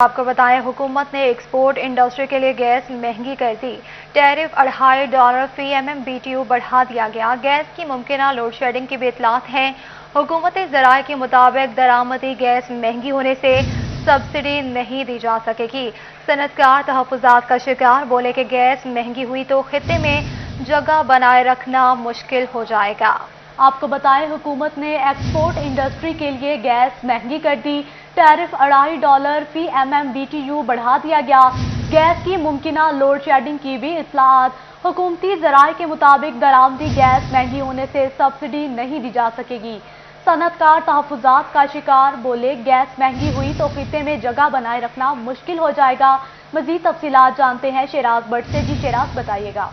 आपको बताएं, हुकूमत ने एक्सपोर्ट इंडस्ट्री के लिए गैस महंगी कर दी। टैरिफ $2.5 फी MMBTU बढ़ा दिया गया। गैस की मुमकिन लोड शेडिंग की भी इतलात हैं। हुकूमती ज़राए के मुताबिक दरामदी गैस महंगी होने से सब्सिडी नहीं दी जा सकेगी। सनतकार तहफ़्फ़ुज़ात का शिकार, बोले कि गैस महंगी हुई तो खित्ते में जगह बनाए रखना मुश्किल हो जाएगा। आपको बताएं, हुकूमत ने एक्सपोर्ट इंडस्ट्री के लिए गैस महंगी कर दी। टैरिफ $2.5 फी MMBTU बढ़ा दिया गया। गैस की मुमकिना लोड शेडिंग की भी इत्तलात। हुकूमती ज़राए के मुताबिक दरामदी गैस महंगी होने से सब्सिडी नहीं दी जा सकेगी। सनतकार तहफ़्फ़ुज़ात का शिकार, बोले गैस महंगी हुई तो खित्ते में जगह बनाए रखना मुश्किल हो जाएगा। मज़ीद तफसीलात जानते हैं शेराज भट्ट से। जी शेराज, बताइएगा।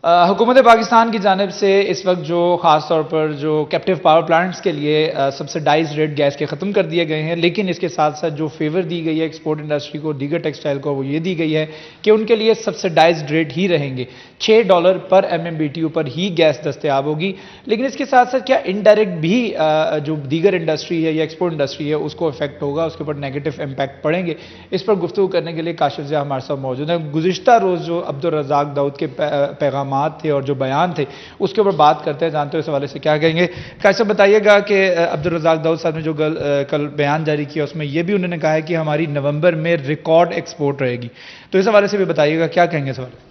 हुकूमत पाकिस्तान की जानिब से इस वक्त जो ख़ास तौर पर जो कैप्टिव पावर प्लांट्स के लिए सब्सिडाइज रेट गैस के ख़त्म कर दिए गए हैं, लेकिन इसके साथ साथ जो फेवर दी गई है एक्सपोर्ट इंडस्ट्री को, दीगर टेक्सटाइल को, वो ये दी गई है कि उनके लिए सब्सिडाइज रेट ही रहेंगे। $6 पर MMBTU पर ही गैस दस्तयाब होगी। लेकिन इसके साथ साथ क्या इनडायरेक्ट भी जो दीगर इंडस्ट्री है या एक्सपोर्ट इंडस्ट्री है उसको इफेक्ट होगा, उसके ऊपर नेगेटिव इम्पैक्ट पड़ेंगे? इस पर गुफ्तगू करने के लिए काशिफ ज़िया हमारे साथ मौजूद हैं। गुज़िश्ता रोज़ जो अब्दुल रज़ाक दाऊद के पैगाम थे और जो बयान थे उसके ऊपर बात करते हैं, जानते हैं इस हवाले से क्या कहेंगे। कैसे बताइएगा कि अब्दुल रज़ाक दाऊद साहब ने जो कल बयान जारी किया उसमें यह भी उन्होंने कहा है कि हमारी नवंबर में रिकॉर्ड एक्सपोर्ट रहेगी, तो इस हवाले से भी बताइएगा क्या कहेंगे इस हवाले।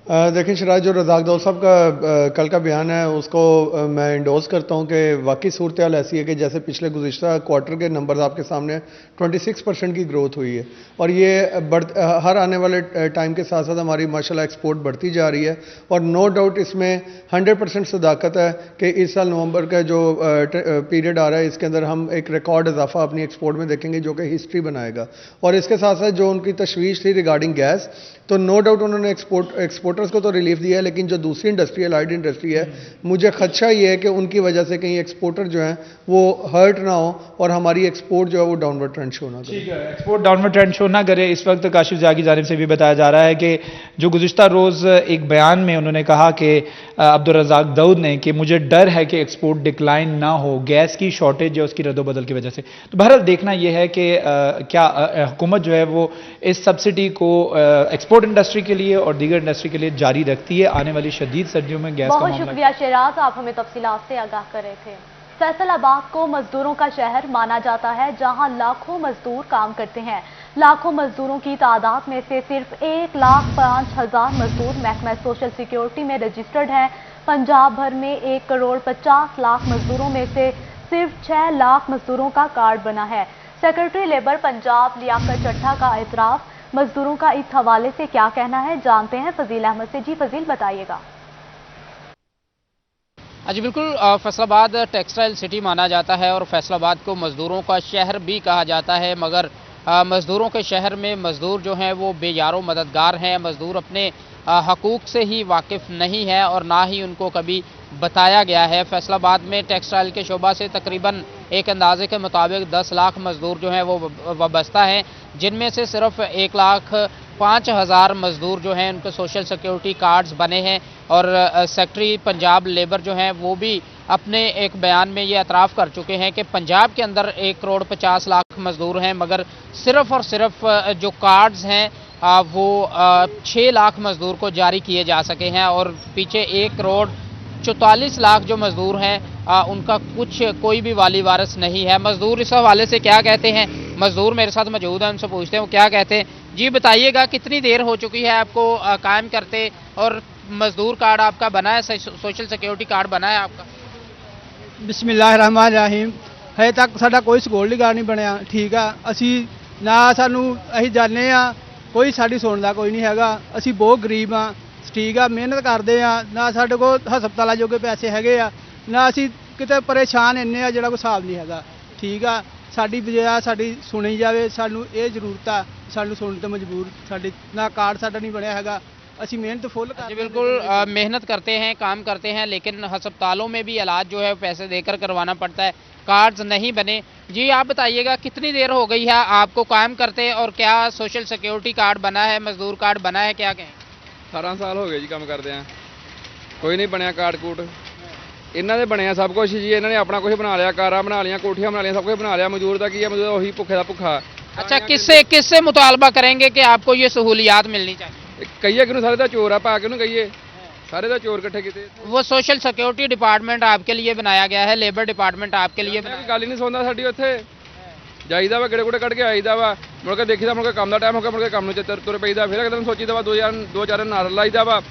देखिए शराज, जो रज़ाक दाऊद साहब का कल का बयान है उसको मैं इंडोर्स करता हूँ कि वाकई सूरत हाल ऐसी है कि जैसे पिछले गुज़िश्ता क्वार्टर के नंबर्स आपके सामने 26% की ग्रोथ हुई है और ये हर आने वाले टाइम के साथ साथ हमारी माशाल्लाह एक्सपोर्ट बढ़ती जा रही है। और नो डाउट इसमें 100% सदाकत है कि इस साल नवंबर का जो पीरियड आ रहा है इसके अंदर हम एक रिकॉर्ड इजाफा अपनी एक्सपोर्ट में देखेंगे जो कि हिस्ट्री बनाएगा। और इसके साथ साथ जो उनकी तशवीश थी रिगार्डिंग गैस, तो नो डाउट उन्होंने एक्सपोर्टर्स को तो रिलीफ दिया है, लेकिन जो दूसरी इंडस्ट्री है, लाइट इंडस्ट्री है, मुझे खदशा ये है कि उनकी वजह से कहीं एक्सपोर्टर जो हैं वो हर्ट ना हो और हमारी एक्सपोर्ट जो है वो डाउनवर्ड ट्रेंड शो ना करे। ठीक है, एक्सपोर्ट डाउनवर्ड ट्रेंड शो ना करे। इस वक्त काशिफ ज़िया की जानिब से भी बताया जा रहा है कि जो गुज़िश्ता रोज़ एक बयान में उन्होंने कहा कि अब्दुल रज़ाक दाऊद ने कि मुझे डर है कि एक्सपोर्ट डिक्लाइन ना हो, गैस की शॉर्टेज है उसकी रद्दोबदल की वजह से। तो बहरहाल देखना यह है कि क्या हुकूमत जो है वो इस सब्सिडी को एक्सपोर्ट इंडस्ट्री के लिए और दीगर इंडस्ट्री के लिए जारी रखती है आने वाली शदीद सर्दियों में गैस का मामला। बहुत शुक्रिया शेराज, आप हमें तफसीलात से आगाह कर रहे थे। फैसलाबाद को मजदूरों का शहर माना जाता है, जहां लाखों मजदूर काम करते हैं। लाखों मजदूरों की तादाद में से सिर्फ 1,05,000 मजदूर महकमा सोशल सिक्योरिटी में रजिस्टर्ड हैं। पंजाब भर में 1,50,00,000 मजदूरों में से सिर्फ 6 लाख मजदूरों का कार्ड बना है। सेक्रेटरी लेबर पंजाब लियाकत चट्ठा का एतराफ। मजदूरों का इस हवाले से क्या कहना है, जानते हैं फजील अहमद से। जी फजील, बताइएगा। जी बिल्कुल, फैसलाबाद टेक्सटाइल सिटी माना जाता है और फैसलाबाद को मज़दूरों का शहर भी कहा जाता है, मगर मज़दूरों के शहर में मज़दूर जो हैं वो बेयारो मददगार हैं। मज़दूर अपने हकूक़ से ही वाकिफ़ नहीं है और ना ही उनको कभी बताया गया है। फैसलाबाद में टेक्सटाइल के शोबा से तकरीबन एक अंदाजे के मुताबिक 10 लाख मज़दूर जो हैं वो वाबस्ता हैं, जिनमें से सिर्फ 1,05,000 मज़दूर जो हैं उनके सोशल सिक्योरिटी कार्ड्स बने हैं। और सेक्रेटरी पंजाब लेबर जो हैं वो भी अपने एक बयान में ये एतराफ़ कर चुके हैं कि पंजाब के अंदर 1,50,00,000 मज़दूर हैं, मगर सिर्फ़ और सिर्फ जो कार्ड्स हैं वो 6 लाख मज़दूर को जारी किए जा सके हैं और पीछे 1,44,00,000 जो मज़दूर हैं उनका कोई भी वाली वारिस नहीं है। मज़दूर इस हवाले से क्या कहते हैं, मज़दूर मेरे साथ मौजूद हैं, उनसे पूछते हैं वो क्या कहते हैं। जी बताइएगा, कितनी देर हो चुकी है आपको कायम करते और मज़दूर कार्ड आपका बना है, सोशल सिक्योरिटी कार्ड बना है आपका? बिस्मिल्लाहिर्रहमानिर्रहीम। हजे तक साडा कोई सिक्योरिटी कार्ड नहीं बनया। ठीक है, असी ना असीं जाने कोई साडी सुनदा कोई नहीं हैगा। असी बहुत गरीब हाँ, ठीक है, मेहनत करते हैं, ना साडे कोल हस्पताल जोगे पैसे हैगे आ, ना असी किते परेशान इन्ने आ जिहड़ा कोई हिसाब नहीं हैगा। ठीक है, साडी बजाय साडी सुनी जाए, सानू ये जरूरत है, सानू सुनने ते मजबूर, साडी ना कार्ड साडा नहीं बनया हैगा। असी मेहनत फुल करते हैं। बिल्कुल, मेहनत करते हैं, काम करते हैं, लेकिन हस्पतालों में भी इलाज जो है पैसे देकर करवाना पड़ता है, कार्ड्स नहीं बने। जी आप बताइएगा, कितनी देर हो गई है आपको काम करते और क्या सोशल सिक्योरिटी कार्ड बना है, मजदूर कार्ड बना है, क्या कहें? 18 साल हो गए जी काम करते हैं, कोई नहीं बनया कार्ड कूट। ਇਹਨਾਂ ਦੇ ਬਣਿਆ ਸਭ ਕੁਝ ਜੀ, ਇਹਨਾਂ ਨੇ ਆਪਣਾ ਕੁਝ ਬਣਾ ਲਿਆ, ਕਾਰਾਂ ਬਣਾ ਲਈਆਂ, ਕੋਠੀਆਂ ਬਣਾ ਲਈਆਂ, ਸਭ ਕੁਝ ਬਣਾ ਲਿਆ। ਮਜ਼ਦੂਰ ਦਾ ਕੀ ਹੈ, ਮਜ਼ਦੂਰ ਉਹੀ ਭੁੱਖੇ ਦਾ ਭੁੱਖਾ। अच्छा, किससे मुतालबा करेंगे कि आपको ये सहूलियात मिलनी चाहिए? ਕਹੀਏ ਕਿਹਨੂੰ, ਸਾਰੇ ਦਾ ਚੋਰ ਆ, ਪਾ ਕਿਹਨੂੰ ਕਹੀਏ, ਸਾਰੇ ਦਾ ਚੋਰ ਇਕੱਠੇ ਕੀਤੇ। वो सोशल सिक्योरिटी डिपार्टमेंट आपके लिए बनाया गया है, लेबर डिपार्टमेंट आपके लिए ਕੋਈ ਗੱਲ ਹੀ ਨਹੀਂ ਸੁਣਦਾ ਸਾਡੀ। ਉੱਥੇ ਜਾਈਦਾ ਵਾ, ਗੇੜੇ ਗੁੜੇ ਕੱਢ ਕੇ ਆਈਦਾ ਵਾ, ਮੁੜ ਕੇ ਦੇਖੀਦਾ, ਮੁੜ ਕੇ ਕੰਮ ਦਾ ਟਾਈਮ ਹੋ ਗਿਆ, ਮੁੜ ਕੇ ਕੰਮ ਨੂੰ ਤੁਰ ਪਈਦਾ। ਫਿਰ ਅਗਲੇ ਦਿਨ ਸੋਚੀਦਾ ਵਾ, ਦੋ ਚਾਰ ਨਾਲ ਲਾਈਦਾ ਵਾ,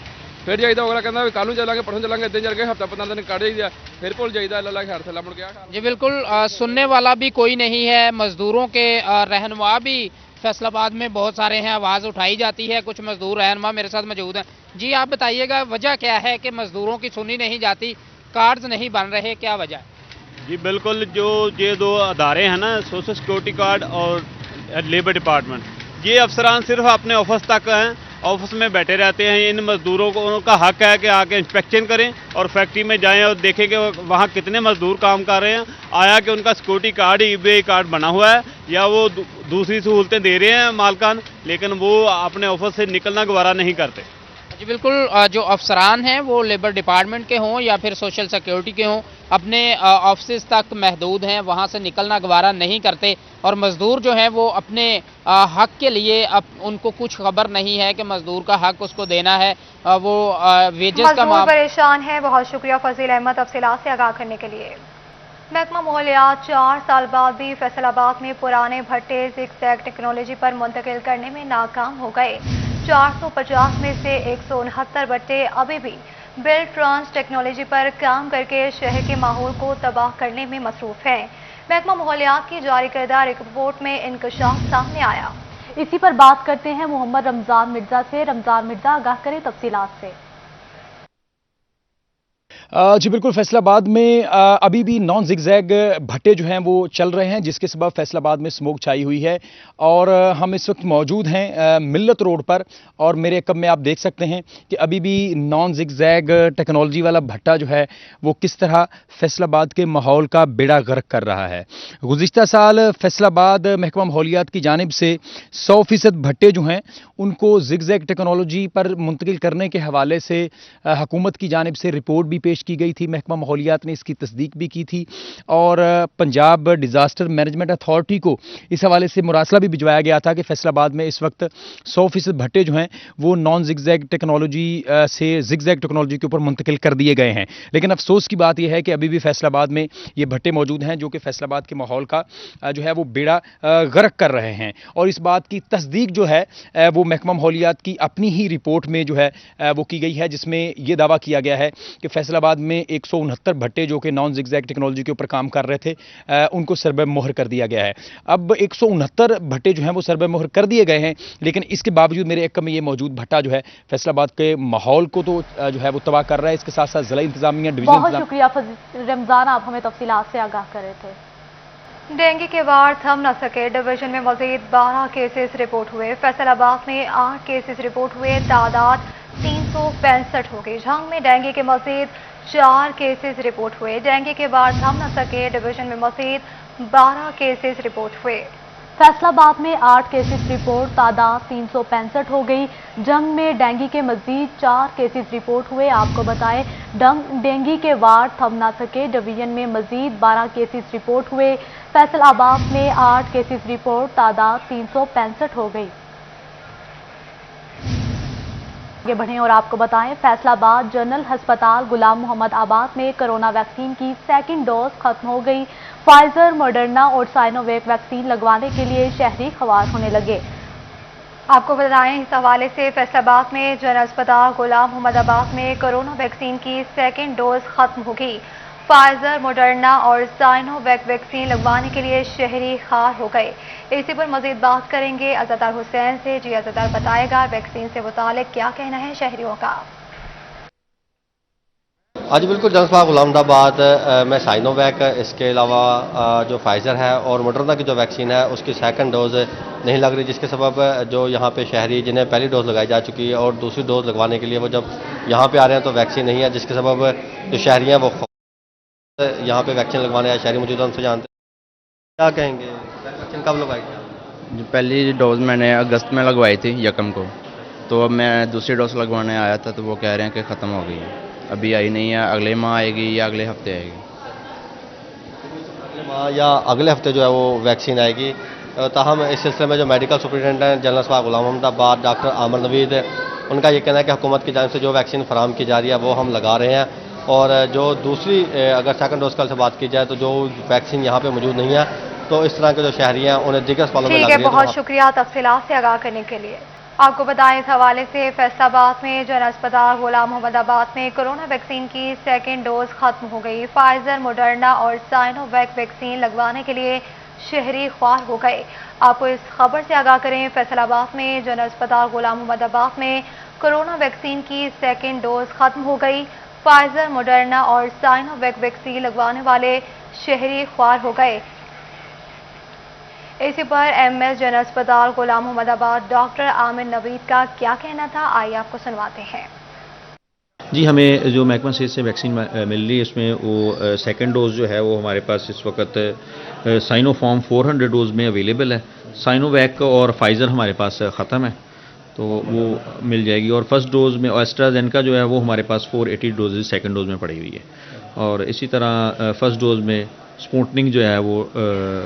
ਫਿਰ ਜਾਈਦਾ। ਅਗਲਾ ਕਹਿੰਦਾ ਵੀ ਕੱਲ ਨੂੰ ਚੱਲਾਂਗੇ, ਪਰਸੋਂ ਚੱਲਾਂਗੇ, ਇੱਦਾਂ ਚੱਲ ਕੇ ਹਫ਼ਤਾ 15 ਦਿਨ ਕੱਢ ਜਾਈਦਾ, ਫਿਰ ਭੁੱਲ ਜਾਈਦਾ। ਅੱਲਾ ਖੈਰ ਸਲਾ ਮੁੜ ਕੇ जी बिल्कुल, सुनने वाला भी कोई नहीं है। मजदूरों के रहनुमा भी फैसलाबाद में बहुत सारे हैं, आवाज़ उठाई जाती है। कुछ मजदूर रहनुमा मेरे साथ मौजूद हैं। जी आप बताइएगा, वजह क्या है कि मजदूरों की सुनी नहीं जाती, कार्ड्स नहीं बन रहे, क्या वजह है? जी बिल्कुल, जो ये दो अदारे हैं ना, सोशल सिक्योरिटी कार्ड और लेबर डिपार्टमेंट, ये अफसरान सिर्फ अपने ऑफिस तक हैं, ऑफिस में बैठे रहते हैं। इन मजदूरों को उनका हक है कि आके इंस्पेक्शन करें और फैक्ट्री में जाएं और देखें कि वहाँ कितने मजदूर काम कर रहे हैं, आया कि उनका सिक्योरिटी कार्ड ईबीआई कार्ड बना हुआ है या वो दूसरी सहूलतें दे रहे हैं मालकान, लेकिन वो अपने ऑफिस से निकलना गवारा नहीं करते। जी बिल्कुल, जो अफसरान हैं वो लेबर डिपार्टमेंट के हों या फिर सोशल सिक्योरिटी के हों, अपने ऑफिस तक महदूद हैं, वहाँ से निकलना गवारा नहीं करते। और मज़दूर जो हैं वो अपने हक के लिए उनको कुछ खबर नहीं है कि मज़दूर का हक उसको देना है। वो वेजेस का मजदूर परेशान है। बहुत शुक्रिया फजील अहमद तफसीलात से आगाह करने के लिए। महकमा माहौलियात 4 साल बाद भी फैसलाबाद में पुराने भट्टे ज़िगज़ैग टेक्नोलॉजी पर मुंतकिल करने में नाकाम हो गए। 450 में से 169 भट्टे अभी भी बिल्ड ट्रांस टेक्नोलॉजी पर काम करके शहर के माहौल को तबाह करने में मसरूफ हैं। महकमा माहौलियात की जारी करदा रिपोर्ट में इंकशाफ सामने आया। इसी पर बात करते हैं मोहम्मद रमजान मिर्जा से। रमजान मिर्जा, आगाह करें तफसीलात से। जी बिल्कुल, फैसलाबाद में अभी भी नॉन जिगजैग भट्टे जो हैं वो चल रहे हैं, जिसके सबब फैसलाबाद में स्मोक छाई हुई है। और हम इस वक्त मौजूद हैं मिल्लत रोड पर, और मेरे कब में आप देख सकते हैं कि अभी भी नॉन जिगजैग टेक्नोलॉजी वाला भट्टा जो है वो किस तरह फैसलाबाद के माहौल का बेड़ा गर्क कर रहा है। गुज़िश्ता साल फैसलाबाद महकमा माहौलियात की जानिब से 100% भट्टे जो हैं उनको जिगजैग टेक्नोलॉजी पर मुंतकिल करने के हवाले से हुकूमत की जानिब से रिपोर्ट भी पेश की गई थी। महकमा माहौलियात ने इसकी तस्दीक भी की थी, और पंजाब डिज़ास्टर मैनेजमेंट अथॉरिटी को इस हवाले से मुरासला भी भिजवाया गया था कि फैसलाबाद में इस वक्त 100% भट्टे जो हैं वो नॉन जिगजैग टेक्नोलॉजी से जिगजैग टेक्नोलॉजी के ऊपर मुंतकिल कर दिए गए हैं। लेकिन अफसोस की बात यह है कि अभी भी फैसलाबाद में ये भट्टे मौजूद हैं जो कि फैसलाबाद के माहौल का जो है वो बेड़ा गर्क कर रहे हैं। और इस बात की तस्दीक जो है वो महकमा माहौलियात की अपनी ही रिपोर्ट में जो है वो की गई है, जिसमें ये दावा किया गया है कि फैसलाबाद में 169 भट्टे जो कि नॉन जिगजैग टेक्नोलॉजी के ऊपर काम कर रहे थे उनको सरबे मोहर कर दिया गया है। अब 169 भट्टे जो हैं वो सरबे मोहर कर दिए गए हैं, लेकिन इसके बावजूद मेरे एक में ये मौजूद भट्टा जो है फैसलाबाद के माहौल को तो जो है वो तबाह कर रहा है। इसके साथ साथ जिला इंतजामिया, डिवीजन बहुत शुक्रिया रमजान, आप हमें तफसीलात से आगाह कर रहे थे। डेंगू के वार थम न सके, डिवीजन में मजीद 12 केसेस रिपोर्ट हुए। फैसलाबाद में 8 केसेस रिपोर्ट हुए, तादाद 365 हो गई। झंग में डेंगू के मजीद 4 केसेस रिपोर्ट हुए। डेंगू के वार थम न सके, डिवीजन में मजीद 12 केसेस रिपोर्ट हुए। फैसलाबाद में 8 केसेस रिपोर्ट, तादाद 365 हो गई। जंग में डेंगू के मजीद 4 केसेस रिपोर्ट हुए। आपको बताएं, डेंगू के वार थम ना सके, डिवीजन में मजीद 12 केसेस रिपोर्ट हुए। फैसलाबाद में 8 केसेस रिपोर्ट, तादाद 365 हो गई। आगे बढ़ें और आपको बताएं, फैसलाबाद जनरल अस्पताल गुलाम मोहम्मद आबाद में कोरोना वैक्सीन की सेकंड डोज खत्म हो गई। फाइजर, मॉडर्ना और साइनोवैक वैक्सीन लगवाने के लिए शहरी ख्वार होने लगे। आपको बताएं, इस हवाले से फैसलाबाद में जनरल अस्पताल गुलाम मोहम्मद आबाद में कोरोना वैक्सीन की सेकंड डोज खत्म हो गई। फाइजर, मॉडर्ना और साइनोवैक वैक्सीन लगवाने के लिए शहरी खार हो गए। इसी पर मजीद बात करेंगे अज़हर हुसैन से। जी अज़हर, बताएगा वैक्सीन से मुतालिक क्या कहना है शहरियों का। आज बिल्कुल जनसभा गुलामदाबाद में साइनोवैक, इसके अलावा जो फाइजर है और मॉडर्ना की जो वैक्सीन है उसकी सेकंड डोज नहीं लग रही, जिसके सबब जो यहाँ पे शहरी जिन्हें पहली डोज लगाई जा चुकी है और दूसरी डोज लगवाने के लिए वो जब यहाँ पे आ रहे हैं तो वैक्सीन नहीं है, जिसके सबब जो शहरी हैं वो यहाँ पे वैक्सीन लगवाने आए शहरी मौजूद उनसे जानते हैं क्या कहेंगे। वैक्सीन कब लगवाई थी? पहली डोज मैंने अगस्त में लगवाई थी, यकम को, तो अब मैं दूसरी डोज लगवाने आया था तो वो कह रहे हैं कि ख़त्म हो गई है। अभी आई नहीं है, अगले माह आएगी या अगले हफ्ते आएगी। अगले माह या अगले हफ्ते जो है वो वैक्सीन आएगी। ताहम इस सिलसिले में जो मेडिकल सुपरिटेंडेंट हैं जनरल अस्पताल गुलाम मोहम्मद आबाद डॉक्टर आमिर नवीद, उनका ये कहना है कि हुकूमत की जानिब से जो वैक्सीन फराहम की जा रही है वो हम लगा रहे हैं, और जो दूसरी अगर सेकंड डोज कल से बात की जाए तो जो वैक्सीन यहाँ पे मौजूद नहीं है तो इस तरह के जो शहरी हैं उन्हें दीगर अस्पतालों में लग ठीक रही है, है। बहुत शुक्रिया तफसीलात से आगाह करने के लिए। आपको बताएं इस हवाले से फैसलाबाद में जनरल अस्पताल गुलाम मोहम्मद आबाद में कोरोना वैक्सीन की सेकेंड डोज खत्म हो गई। फाइजर, मोडर्ना और साइनोवैक वैक्सीन लगवाने के लिए शहरी ख्वार हो गए। आपको इस खबर से आगाह करें, फैसलाबाद में जनरल अस्पताल गुलाम मोहम्मद आबाद में कोरोना वैक्सीन की सेकेंड डोज खत्म हो गई। फाइजर, मोडर्ना और साइनोवैक वैक्सीन लगवाने वाले शहरी ख्वार हो गए। इसी पर एमएस जनरल अस्पताल गुलाम मोहम्मद आबाद डॉक्टर आमिर नवीद का क्या कहना था, आइए आपको सुनवाते हैं। जी, हमें जो महकमा सेहत से वैक्सीन मिल रही है उसमें वो सेकंड डोज जो है वो हमारे पास इस वक्त साइनोफॉर्म 400 डोज में अवेलेबल है। साइनोवैक और फाइज़र हमारे पास ख़त्म है तो वो मिल जाएगी, और फर्स्ट डोज में एस्ट्राजेनेका जो है वो हमारे पास 480 डोजेज सेकंड डोज में पड़ी हुई है, और इसी तरह फर्स्ट डोज में स्पुतनिक जो है वो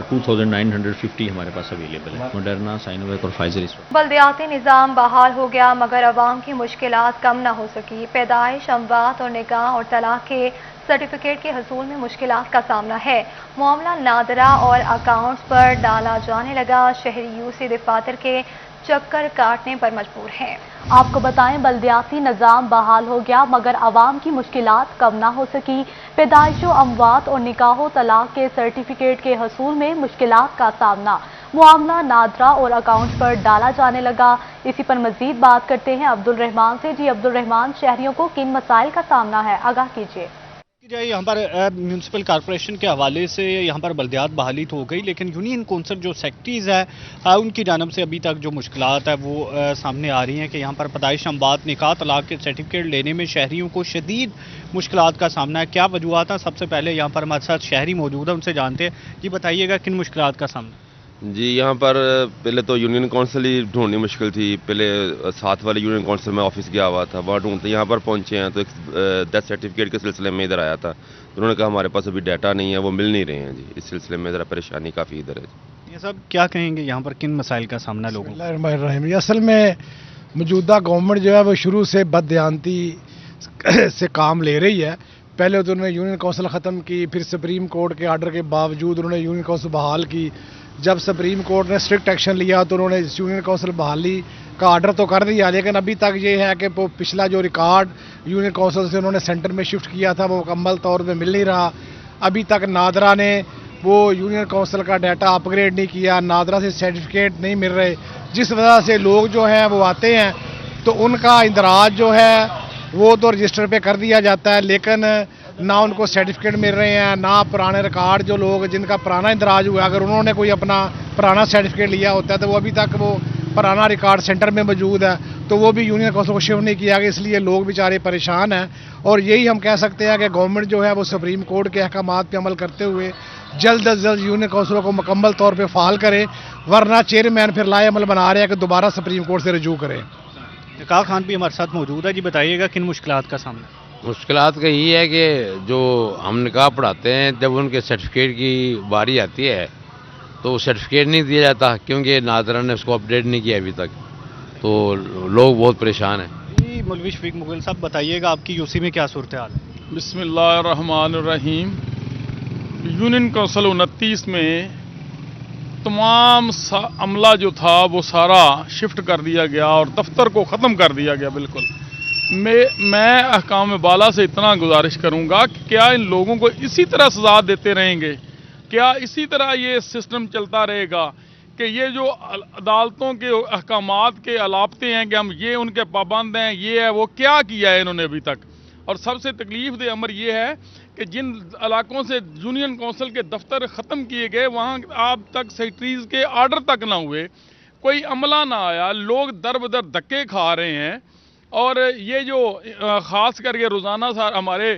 2950 हमारे पास अवेलेबल है। मोडर्ना, साइनोवैक और फाइजर इस वक्त। बल्दियाती निज़ाम बहाल हो गया मगर अवाम की मुश्किलात कम न हो सकी। पैदाइश, अमवात और निकाह और तलाक के सर्टिफिकेट के हसूल में मुश्किलात का सामना है। मामला नादरा और अकाउंट्स पर डाला जाने लगा। शहरी यूसी दफातर के चक्कर काटने पर मजबूर हैं। आपको बताएं, बल्दियाती निज़ाम बहाल हो गया मगर आवाम की मुश्किलात कम ना हो सकी। पैदाइशों, अमवात और निकाह तलाक के सर्टिफिकेट के हसूल में मुश्किलात का सामना। मामला नादरा और अकाउंट्स पर डाला जाने लगा। इसी पर मजीद बात करते हैं अब्दुल रहमान से। जी अब्दुल रहमान, शहरियों को किन मसाइल का सामना है, आगाह कीजिए। यहाँ पर म्यूनसिपल कॉर्पोरेशन के हवाले से यहाँ पर बल्दियात बहाली तो हो गई, लेकिन यूनियन कौंसिल जो सेक्रेटरीज़ है उनकी जानब से अभी तक जो मुश्किलात है वो सामने आ रही हैं कि यहाँ पर पैदाइश, अमवात, निकाह, तलाक के सर्टिफिकेट लेने में शहरियों को शदीद मुश्किलात का सामना है। क्या वजूहत है? सबसे पहले यहाँ पर हमारे साथ शहरी मौजूद है, उनसे जानते हैं। जी बताइएगा किन मुश्किलात का सामना? जी, यहाँ पर पहले तो यूनियन काउंसिल ही ढूंढनी मुश्किल थी। पहले साथ वाले यूनियन काउंसिल में ऑफिस गया हुआ था, वहाँ ढूंढते यहाँ पर पहुँचे हैं तो एक डेथ सर्टिफिकेट के सिलसिले में इधर आया था, तो उन्होंने कहा हमारे पास अभी डाटा नहीं है, वो मिल नहीं रहे हैं। जी, इस सिलसिले में ज़रा परेशानी काफ़ी इधर है। ये सब क्या कहेंगे, यहाँ पर किन मसाइल का सामना लोगों को? असल में मौजूदा गवर्नमेंट जो है वो शुरू से बददियानती से काम ले रही है। पहले तो उन्होंने यूनियन काउंसिल ख़त्म की, फिर सुप्रीम कोर्ट के आर्डर के बावजूद उन्होंने यूनियन काउंसिल बहाल की। जब सुप्रीम कोर्ट ने स्ट्रिक्ट एक्शन लिया तो उन्होंने यूनियन काउंसिल बहाली का आर्डर तो कर दिया, लेकिन अभी तक ये है कि वो पिछला जो रिकॉर्ड यूनियन काउंसिल से उन्होंने सेंटर में शिफ्ट किया था वो मुकम्मल तौर पे मिल नहीं रहा। अभी तक नादरा ने वो यूनियन काउंसिल का डाटा अपग्रेड नहीं किया, नादरा से सर्टिफिकेट नहीं मिल रहे, जिस वजह से लोग जो हैं वो आते हैं तो उनका इंदराज जो है वो तो रजिस्टर पे कर दिया जाता है, लेकिन ना उनको सर्टिफिकेट मिल रहे हैं, ना पुराने रिकॉर्ड जो लोग जिनका पुराना इंदराज हुआ अगर उन्होंने कोई अपना पुराना सर्टिफिकेट लिया होता है तो वो अभी तक वो पुराना रिकॉर्ड सेंटर में मौजूद है तो वो भी यूनियन काउंसिल को शिफ्ट नहीं किया गया, इसलिए लोग बेचारे परेशान हैं। और यही हम कह सकते हैं कि गवर्नमेंट जो है वो सुप्रीम कोर्ट के अहकामात पे अमल करते हुए जल्द अज जल्द यूनियन काउंसिल को मुकम्मल तौर पर फ़ाल करे, वरना चेयरमैन फिर लाए अमल बना रहे हैं कि दोबारा सुप्रीम कोर्ट से रजू करें। निकाह खान भी हमारे साथ मौजूद है। जी बताइएगा किन मुश्किलात का सामना? मुश्किलात का यही है कि जो हम निकाह पढ़ाते हैं जब उनके सर्टिफिकेट की बारी आती है तो सर्टिफिकेट नहीं दिया जाता, क्योंकि नादरा ने उसको अपडेट नहीं किया अभी तक, तो लोग बहुत परेशान हैं। जी मौलवी शफीक मुगल साहब बताइएगा आपकी यूसी में क्या सूरत हाल है? बिस्मिल्लाहिर्रहमानिर्रहीम। यूनियन काउंसिल 29 में तमाम अमला जो था वो सारा शिफ्ट कर दिया गया और दफ्तर को ख़त्म कर दिया गया। बिल्कुल मैं अहकाम बाला से इतना गुजारिश करूंगा कि क्या इन लोगों को इसी तरह सजा देते रहेंगे? क्या इसी तरह ये सिस्टम चलता रहेगा कि ये जो अदालतों के अहकामात के अलापते हैं कि हम ये उनके पाबंद हैं, ये है वो, क्या किया है इन्होंने अभी तक? और सबसे तकलीफ दे अमर ये है कि जिन इलाकों से यूनियन काउंसिल के दफ्तर ख़त्म किए गए वहाँ अब तक सेक्रेटरीज़ के आर्डर तक ना हुए, कोई अमला ना आया, लोग दर बदर धक्के खा रहे हैं। और ये जो ख़ास करके रोज़ाना हमारे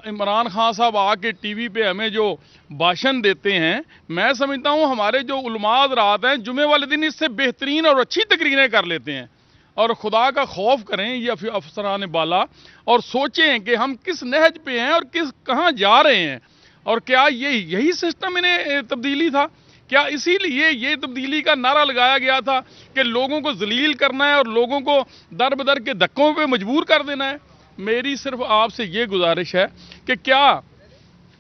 इमरान खान साहब आके टीवी पे हमें जो भाषण देते हैं, मैं समझता हूँ हमारे जो उलमा हज़रात हैं जुमे वाले दिन इससे बेहतरीन और अच्छी तकरीरें कर लेते हैं। اور خدا کا خوف کریں یہ افسران بالا اور سوچیں کہ ہم کس نہج پہ ہیں اور کہاں جا رہے ہیں، اور کیا یہی سسٹم انہیں تبدیلی تھا؟ کیا اسی لیے یہ تبدیلی کا نعرہ لگایا گیا تھا کہ لوگوں کو ذلیل کرنا ہے اور لوگوں کو در بدر کے دھکوں پہ مجبور کر دینا ہے؟ میری صرف آپ سے یہ گزارش ہے کہ کیا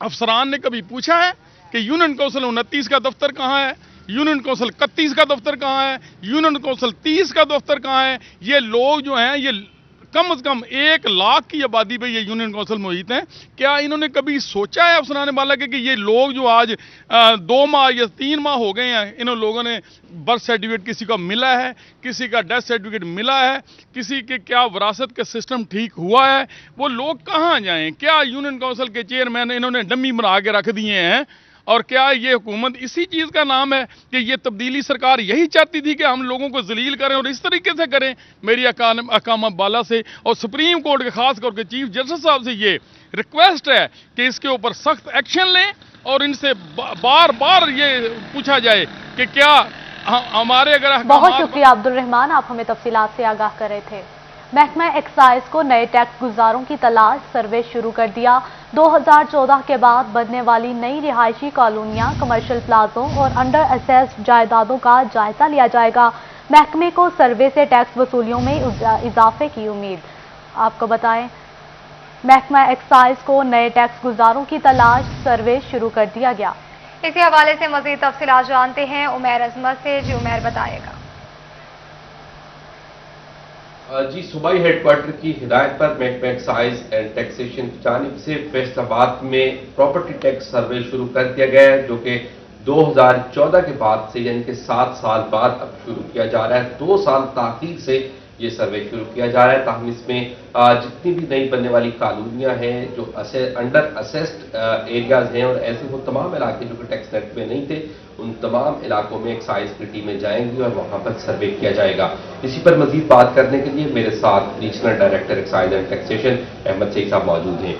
افسران نے کبھی پوچھا ہے کہ یونین کونسل 29 کا دفتر کہاں ہے، یونین کونسل 31 کا دفتر کہاں ہے، یونین کونسل 30 کا دفتر کہاں ہے؟ یہ لوگ جو ہیں یہ کم از کم 1 لاکھ کی آبادی پہ یہ یونین کونسل محیط ہیں. کیا انہوں نے کبھی سوچا ہے افسران بالا کہ یہ لوگ جو آج 2 ماہ یا 3 ماہ ہو گئے ہیں، انہوں لوگوں نے برتھ سرٹیفکیٹ کسی کا ملا ہے، کسی کا ڈیتھ سرٹیفکیٹ ملا ہے، کسی کے کیا وراثت کا سسٹم ٹھیک ہوا ہے، وہ لوگ کہاں جائیں؟ کیا یونین کونسل کے چیئرمین انہوں نے ڈمی بنا کے رکھ دیے ہیں؟ اور کیا یہ حکومت اسی چیز کا نام ہے کہ یہ تبدیلی سرکار یہی چاہتی تھی کہ ہم لوگوں کو ذلیل کریں اور اس طریقے سے کریں؟ میری احکام بالا سے اور سپریم کورٹ کے خاص کر کے چیف جسٹس صاحب سے یہ ریکویسٹ ہے کہ اس کے اوپر سخت ایکشن لیں اور ان سے بار بار یہ پوچھا جائے کہ کیا ہمارے اگر بہت شکریہ عبد الرحمان، آپ ہمیں تفصیلات سے آگاہ کر رہے تھے. محکمہ ایکسائز کو نئے ٹیکس گزاروں کی تلاش، سروے شروع کر دیا. 2014 کے بعد بننے والی نئی رہائشی کالونیاں، کمرشل پلازوں اور انڈر اسیسڈ جائیدادوں کا جائزہ لیا جائے گا. محکمے کو سروے سے ٹیکس وصولیوں میں اضافے کی امید. آپ کو بتائیں محکمہ ایکسائز کو نئے ٹیکس گزاروں کی تلاش، سروے شروع کر دیا گیا. اسی حوالے سے مزید تفصیلات جانتے ہیں عمیر عظمت سے. جی عمیر بتائے گا. جی، صوبائی ہیڈ کوارٹر کی ہدایت پر محکمہ ایکسائز اینڈ ٹیکسیشن کی جانب سے فیصل آباد میں پراپرٹی ٹیکس سروے شروع کر دیا گیا ہے، جو کہ 2014 کے بعد سے یعنی کہ 7 سال بعد اب شروع کیا جا رہا ہے. 2 سال تاخیر سے یہ سروے شروع کیا جا رہا ہے. تاہم اس میں جتنی بھی نئی بننے والی کالونیاں ہیں، جو انڈر اسیسڈ ایریاز ہیں اور ایسے وہ تمام علاقے جو کہ ٹیکس نیٹ میں نہیں تھے، ان تمام علاقوں میں ایکسائز کی ٹیمیں جائیں گی اور وہاں پر سروے کیا جائے گا. اسی پر مزید بات کرنے کے لیے میرے ساتھ regional director excise and taxation Ahmed Sheikh Sahab موجود ہیں.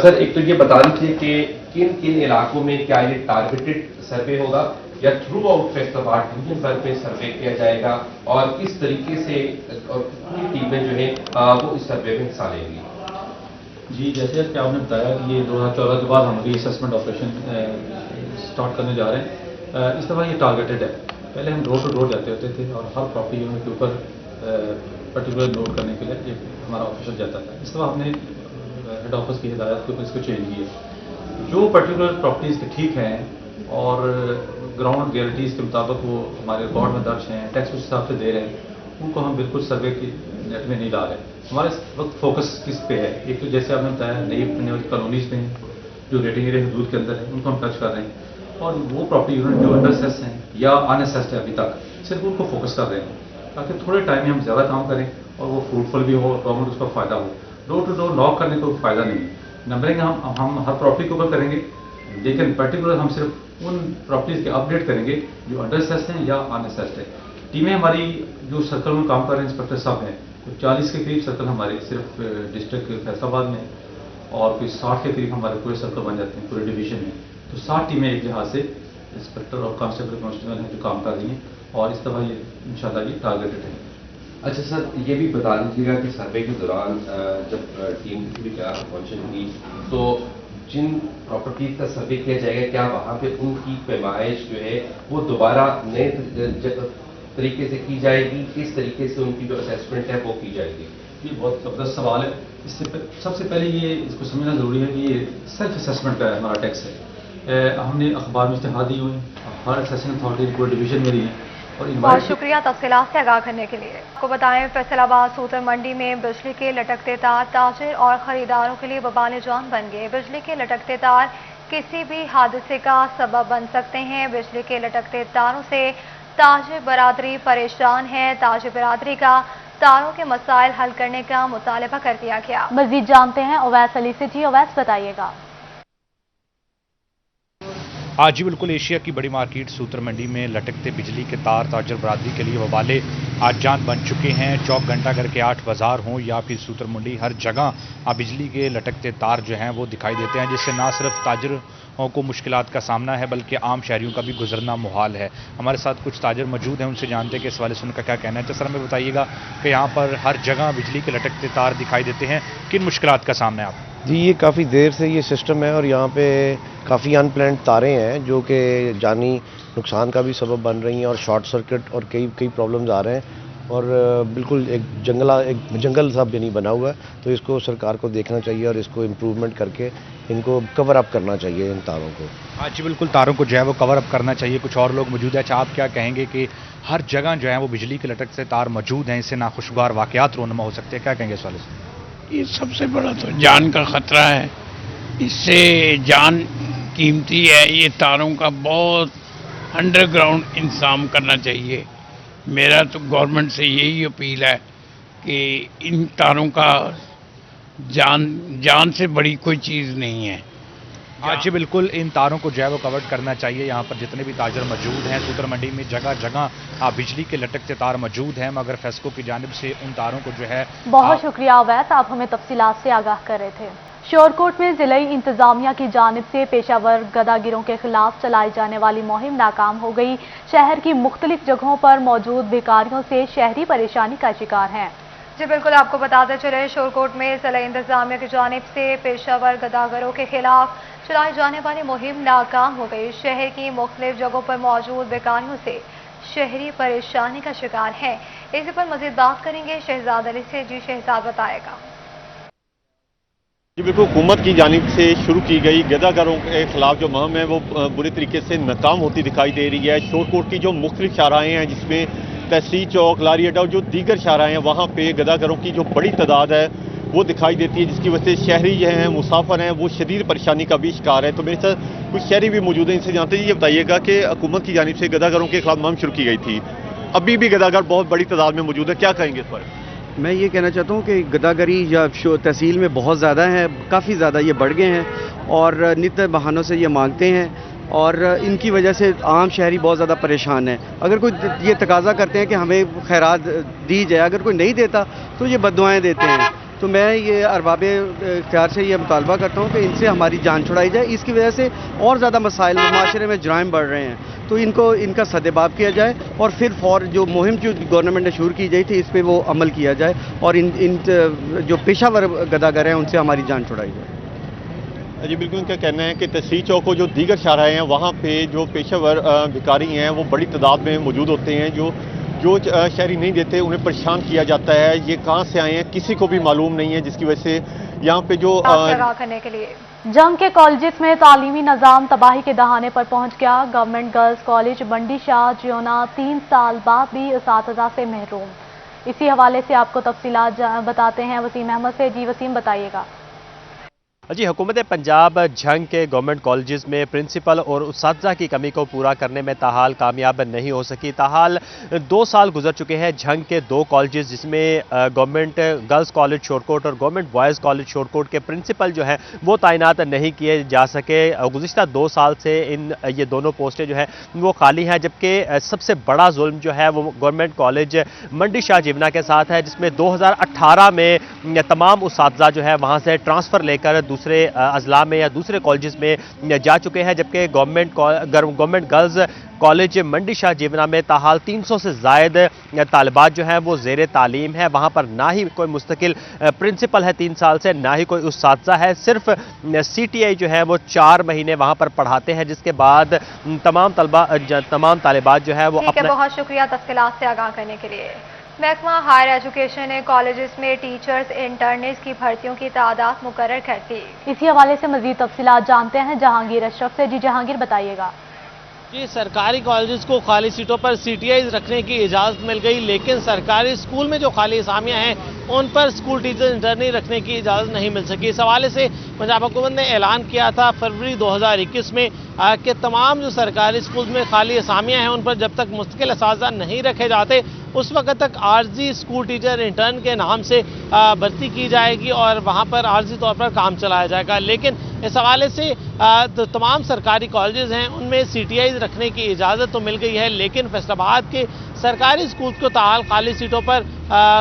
سر، ایک تو یہ بتا دیجیے کہ کن کن علاقوں میں کیا یہ ٹارگیٹڈ سروے ہوگا یا تھرو آؤٹ فیصل آباد ڈویژن بھر میں سروے کیا جائے گا، اور کس طریقے سے اور کتنی ٹیمیں جو ہیں وہ اس سروے میں حصہ لیں گی؟ جی، جیسے کہ آپ نے بتایا کہ یہ 2014 کے بعد ہم ری اسسمنٹ آپریشن سٹارٹ کرنے جا رہے ہیں. اس دفعہ یہ ٹارگیٹڈ ہے. پہلے ہم ڈور ٹو ڈور جاتے ہوتے تھے اور ہر پراپرٹی یونٹ کے اوپر پرٹیکولر نوٹ کرنے کے لیے ہمارا آفیسر جاتا تھا. اس دفعہ ہم نے ہیڈ آفس کی ہدایت کے اوپر اس کو چینج کیا. جو پرٹیکولر پراپرٹیز کے ٹھیک ہیں اور گراؤنڈ گیرنٹیز کے مطابق وہ ہمارے ریکارڈ میں درج ہیں، ٹیکس اس حساب سے دے رہے ہیں، ان کو ہم بالکل سروے کی نیٹ میں نہیں لا رہے. ہمارا اس وقت فوکس کس پہ ہے؟ ایک تو جیسے آپ نے بتایا نئی بننے والی کالونیز میں جو ریٹنگ ایریا حدود کے اندر ہے ان کو ہم ٹچ کر رہے ہیں، اور وہ پراپرٹی یونٹ جو انڈر اسیس ہیں یا ان اسیسڈ ہے ابھی تک، صرف ان کو فوکس کر رہے ہیں تاکہ تھوڑے ٹائم میں ہم زیادہ کام کریں اور وہ فروٹفل بھی ہو، گورنمنٹ اس کا فائدہ ہو. ڈور ٹو ڈور لاک کرنے کو فائدہ نہیں ہے. نمبرنگ ہم ہر پراپرٹی کے اوپر کریں گے، لیکن پرٹیکولر ہم صرف ان پراپرٹیز کے اپڈیٹ کریں گے جو انڈر اسیسڈ ہیں یا ان اسیسڈ ہیں. ٹیمیں ہماری جو سرکل میں کام کر رہے ہیں انسپیکٹر صاحب ہیں، 40 کے قریب سرکل ہمارے صرف ڈسٹرکٹ فیصل آباد میں، اور کوئی 60 کے قریب ہمارے پورے سرکل بن جاتے ہیں پورے ڈویژن میں. تو 60 ٹیمیں ایک لحاظ سے انسپیکٹر اور کانسٹیبل کانسٹیبل ہیں جو کام کر رہی ہیں، اور اس دفعہ یہ انشاءاللہ یہ ٹارگیٹڈ ہے. اچھا سر، یہ بھی بتا دیجیے گا کہ سروے کے دوران جب ٹیم کسی بھی جگہ پہنچے گی تو جن پراپرٹیز کا سروے کیا جائے گا، کیا وہاں پہ ان کی پیمائش جو ہے وہ دوبارہ نئے طریقے سے کی جائے گی؟ کس طریقے سے ان کی جو اسیسمنٹ ہے وہ کی جائے گی؟ یہ بہت زبردست سوال ہے. اس سے سب سے پہلے یہ اس کو سمجھنا ضروری ہے کہ یہ سیلف اسیسمنٹ کا ہمارا ٹیکس ہے. ہم نے اخبار میں اشتہار دی ہوئے ہیں، ہر اسیسنگ اتھارٹی پورے ڈویژن میں رہی ہیں. بہت شکریہ تفصیلات سے آگاہ کرنے کے لیے. آپ کو بتائیں فیصل آباد سوتر منڈی میں بجلی کے لٹکتے تار تاجر اور خریداروں کے لیے وبال جان بن گئے. بجلی کے لٹکتے تار کسی بھی حادثے کا سبب بن سکتے ہیں. بجلی کے لٹکتے تاروں سے تاجر برادری پریشان ہے. تاجر برادری کا تاروں کے مسائل حل کرنے کا مطالبہ کر دیا گیا. مزید جانتے ہیں اویس علی سے. جی اویس بتائیے گا. जी बिल्कुल, एशिया की बड़ी मार्केट सूत्र मंडी में लटकते बिजली के तार ताजर बरादरी के लिए वबाले आज जान बन चुके हैं। चौक घंटा करके 8 बाजार हों या फिर सूत्र मंडी, हर जगह बिजली के लटकते तार जो हैं वो दिखाई देते हैं, जिससे ना सिर्फ ताजरों को मुश्किलात का सामना है बल्कि आम शहरियों का भी गुजरना मुहाल है। हमारे साथ कुछ ताजर मौजूद हैं, उनसे जानते हैं कि इस हवाले से उनका क्या कहना है। तो सर हमें बताइएगा कि यहाँ पर हर जगह बिजली के लटकते तार दिखाई देते हैं, किन मुश्किलात का सामना है आप? जी, ये काफ़ी देर से ये सिस्टम है और यहाँ पे काफ़ी अनप्लान्ड तारें हैं जो कि जानी नुकसान का भी सबब बन रही हैं और शॉर्ट सर्किट और कई प्रॉब्लम्स आ रहे हैं और बिल्कुल एक जंगल सा भी नहीं बना हुआ है। तो इसको सरकार को देखना चाहिए और इसको इम्प्रूवमेंट करके इनको कवर अप करना चाहिए, इन तारों को। हाँ जी बिल्कुल, तारों को जो है वो कवर अप करना चाहिए। कुछ और लोग मौजूद है, आप क्या कहेंगे कि हर जगह जो है वो बिजली के लटकते तार मौजूद हैं, इससे नाखुशगवार वाक़यात रोनमा हो सकते हैं, क्या कहेंगे इस वाले से? ये सबसे बड़ा तो जान का खतरा है, इससे जान कीमती है। ये तारों का बहुत अंडरग्राउंड इंतजाम करना चाहिए। मेरा तो गवर्नमेंट से यही अपील है कि इन तारों का जान से बड़ी कोई चीज़ नहीं है। हाँ जी बिल्कुल, इन तारों को जो है वो कवर करना चाहिए। यहाँ पर जितने भी ताजर मौजूद हैं सूत्र मंडी में जगह जगह बिजली के लटकते तार मौजूद हैं, मगर फेस्को की जानिब से उन तारों को जो है। बहुत शुक्रिया अवैस, आप हमें तफसीलात से आगाह कर रहे थे। शोरकोट में जिलाई इंतजामिया की जानिब से पेशावर गदागिरों के खिलाफ चलाई जाने वाली मुहिम नाकाम हो गई। शहर की मुख्तलिफ जगहों पर मौजूद भिखारियों से शहरी परेशानी का शिकार हैं। जी बिल्कुल, आपको बताते चले शोरकोट में जिला इंतजामिया की जानिब से पेशावर गदागरों के खिलाफ चलाई जाने वाली मुहिम नाकाम हो गई। शहर की मुख्तलिफ जगहों पर मौजूद बेकारियों से शहरी परेशानी का शिकार हैं। इसी पर मजीद बात करेंगे शहजाद अली से। जी शहजाद, बताएगा। जी बिल्कुल, हुकूमत की जानिब से शुरू की गई गदागरों के खिलाफ जो मुहिम है वो बुरी तरीके से नाकाम होती दिखाई दे रही है। शोरकोट की जो मुख्तलिफ शाहराएँ हैं जिसमें तहसील चौक, लारी अड्डा और जो दीगर शाहराएँ हैं वहाँ पे गदागरों की जो बड़ी तादाद है वो दिखाई देती है, जिसकी वजह से शहरी जो हैं मुसाफिर हैं वो शदीद परेशानी का भी शिकार है। तो मेरे साथ कुछ शहरी भी मौजूद हैं, इनसे जानते हैं। ये बताइएगा कि हुकूमत की जानिब से गदागरों के खिलाफ मुहिम शुरू की गई थी, अभी भी गदागर बहुत बड़ी तादाद में मौजूद है, क्या कहेंगे इस पर? मैं ये कहना चाहता हूँ कि गदागरी या तहसील में बहुत ज़्यादा है, काफ़ी ज़्यादा ये बढ़ गए हैं और नित बहानों से ये मांगते हैं और इनकी वजह से आम शहरी बहुत ज़्यादा परेशान है। अगर कोई ये तकाजा करते हैं कि हमें खैरात दी जाए, अगर कोई नहीं देता तो ये बददुआएं देते हैं। तो मैं ये अरबाब इख्तियार से ये मुतालबा करता हूँ कि इनसे हमारी जान छुड़ाई जाए। इसकी वजह से और ज़्यादा मसाइल माशरे में जराइम बढ़ रहे हैं, तो इनका सदेबाब किया जाए और फिर जो मुहिम जो गवर्नमेंट ने शुरू की गई थी इस पर वो अमल किया जाए और इन जो पेशावर गदागर हैं उनसे हमारी जान छुड़ाई जाए। जी बिल्कुल, इनका कहना है कि तहसील चौक को जो दीगर शाहराएँ हैं वहाँ पे जो पेशावर भिखारी हैं वो बड़ी तादाद में मौजूद होते हैं। जो शहरी नहीं देते उन्हें परेशान किया जाता है। ये कहाँ से आए हैं किसी को भी मालूम नहीं है, जिसकी वजह से यहाँ पे जो करने के लिए जंग के कॉलेजेस में तालीमी निज़ाम तबाही के दहाने पर पहुंच गया। गवर्नमेंट गर्ल्स कॉलेज मंडी शाह जियोना 3 साल बाद भी उसातिज़ा से महरूम। इसी हवाले से आपको तफसीलात बताते हैं वसीम अहमद से। जी वसीम, बताइएगा। जी, हुकूमत पंजाब झंग के गवर्नमेंट कॉलेजेस में प्रिंसिपल और उसातिज़ा की कमी को पूरा करने में ताहाल कामयाब नहीं हो सकी। ताहाल 2 साल गुजर चुके हैं। झंग के 2 कॉलेजेस जिसमें गवर्नमेंट गर्ल्स कॉलेज शोरकोट और गवर्नमेंट बॉयज़ कॉलेज शोरकोट के प्रिंसिपल जो है वो तैनात नहीं किए जा सके। गुज़िश्ता 2 साल से ये दोनों पोस्टें जो है वो खाली हैं, जबकि सबसे बड़ा जुल्म जो है वो गवर्नमेंट कॉलेज मंडी शाह जिवना के साथ है, जिसमें 2018 में तमाम उसातिज़ा जो है वहाँ से ट्रांसफ़र लेकर दूसरे अजला में या दूसरे कॉलेजेस में जा चुके हैं। जबकि गवर्नमेंट गर्ल्स कॉलेज मंडी शाह जिवना में ताहाल 300 से ज़ायद तालिबात जो हैं वो ज़ेर तालीम है। वहाँ पर ना ही कोई मुस्तकिल प्रिंसिपल है 3 साल से, ना ही कोई उसातिज़ा है। सिर्फ CTI जो है वो 4 महीने वहाँ पर पढ़ाते हैं, जिसके बाद तमाम तालिबात जो है वो अपना। बहुत शुक्रिया तफसीलात से आगाह करने के लिए। महकमा हायर एजुकेशन ने कॉलेजेस में टीचर्स इंटर्निस की भर्तियों की तादाद मुकर्रर कर दी। इसी हवाले से मजीद तफसीलात जानते हैं जहांगीर अशरफ से। जी जहांगीर, बताइएगा। जी, सरकारी कॉलेजेस को खाली सीटों पर CTIs रखने की इजाज़त मिल गई, लेकिन सरकारी स्कूल में जो खाली असामियाँ हैं उन पर स्कूल टीचर इंटर्नी रखने की इजाज़त नहीं मिल सकी। इस हवाले से पंजाब हुकूमत ने ऐलान किया था फरवरी 2021 में कि तमाम जो सरकारी स्कूल में खाली असामियाँ हैं उन पर जब तक मुस्तकिल असातिज़ा नहीं रखे जाते उस वक्त तक आर्जी स्कूल टीचर इंटर्न के नाम से भर्ती की जाएगी और वहाँ पर आर्जी तौर पर काम चलाया जाएगा। लेकिन इस हवाले से तमाम सरकारी कॉलेजेस हैं उनमें CTIs रखने की इजाज़त तो मिल गई है, लेकिन फैसलाबाद के सरकारी स्कूल को ताहाल खाली सीटों पर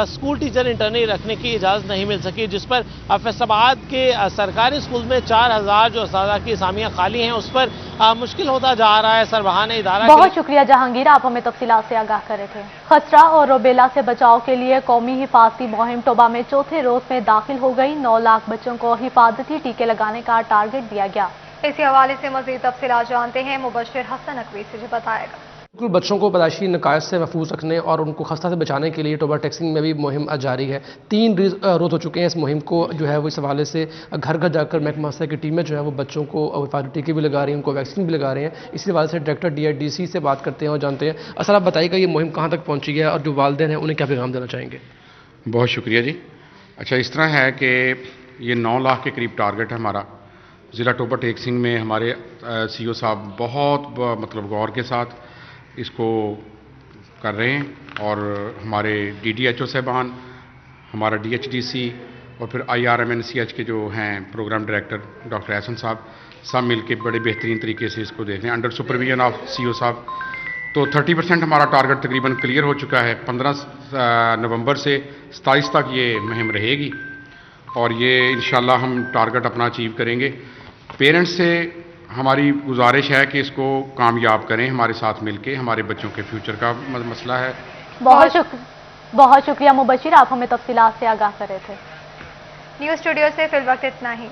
स्कूल टीचर इंटर्नी रखने की इजाज़त नहीं मिल सकी, जिस पर फैसलाबाद के सरकारी स्कूल में 4000 जो असातिज़ा की असामियाँ खाली हैं उस पर मुश्किल होता जा रहा है। सरबराह इदारा बहुत शुक्रिया जहांगीर, आप हमें तफसीलात से आगाह कर रहे थे। खसरा और रूबेला से बचाव के लिए कौमी हिफाजती मुहिम टोबा में चौथे रोज में दाखिल हो गई। 9 लाख बच्चों को हिफाजती टीके लगाने का टारगेट दिया गया। इसी हवाले से मजीद तफसीलात जानते हैं मुबश्शिर हसन नकवी से, जो बताएगा। बिल्कुल, बच्चों को पैदाइशी नकायत से महफूज रखने और उनको खस्ता से बचाने के लिए टोबा टेक्सिंग में भी मुहिम जारी है। 3 रोज़ हो चुके हैं इस मुहिम को, जो है वो इस हवाले से घर घर जाकर महकमा की टीमें जो है वो बच्चों को हिफाजती टीके भी लगा रही हैं, उनको वैक्सीन भी लगा रहे हैं। इसी हवाले से डायरेक्टर DIDC से बात करते हैं और जानते हैं। सर, आप बताइएगा ये मुहिम कहाँ तक पहुँची है और जो वालिदैन हैं उन्हें क्या पैगाम देना चाहेंगे? बहुत शुक्रिया जी। अच्छा, इस तरह है कि ये 9 लाख के करीब टारगेट है हमारा। ज़िला टोबा टेक्सिंग में हमारे CO साहब बहुत मतलब गौर के साथ इसको कर रहे हैं और हमारे DDHO साहबान, हमारा DHDC और फिर IRMNCH के जो हैं प्रोग्राम डायरेक्टर डॉक्टर एहसन साहब, सब मिलके बड़े बेहतरीन तरीके से इसको देख रहे हैं अंडर सुपरविजन ऑफ CO साहब। तो 30% हमारा टारगेट तकरीबन क्लियर हो चुका है। 15 नवंबर से 27 तक ये मुहिम रहेगी और ये इंशाल्लाह हम टारगेट अपना अचीव करेंगे। पेरेंट्स से हमारी गुजारिश है कि इसको कामयाब करें हमारे साथ मिलके, हमारे बच्चों के फ्यूचर का मसला है। बहुत शुक्रिया मुबश्शिर, आप हमें तफसीलात से आगाह कर रहे थे। न्यूज़ स्टूडियो से फिल वक्त इतना ही।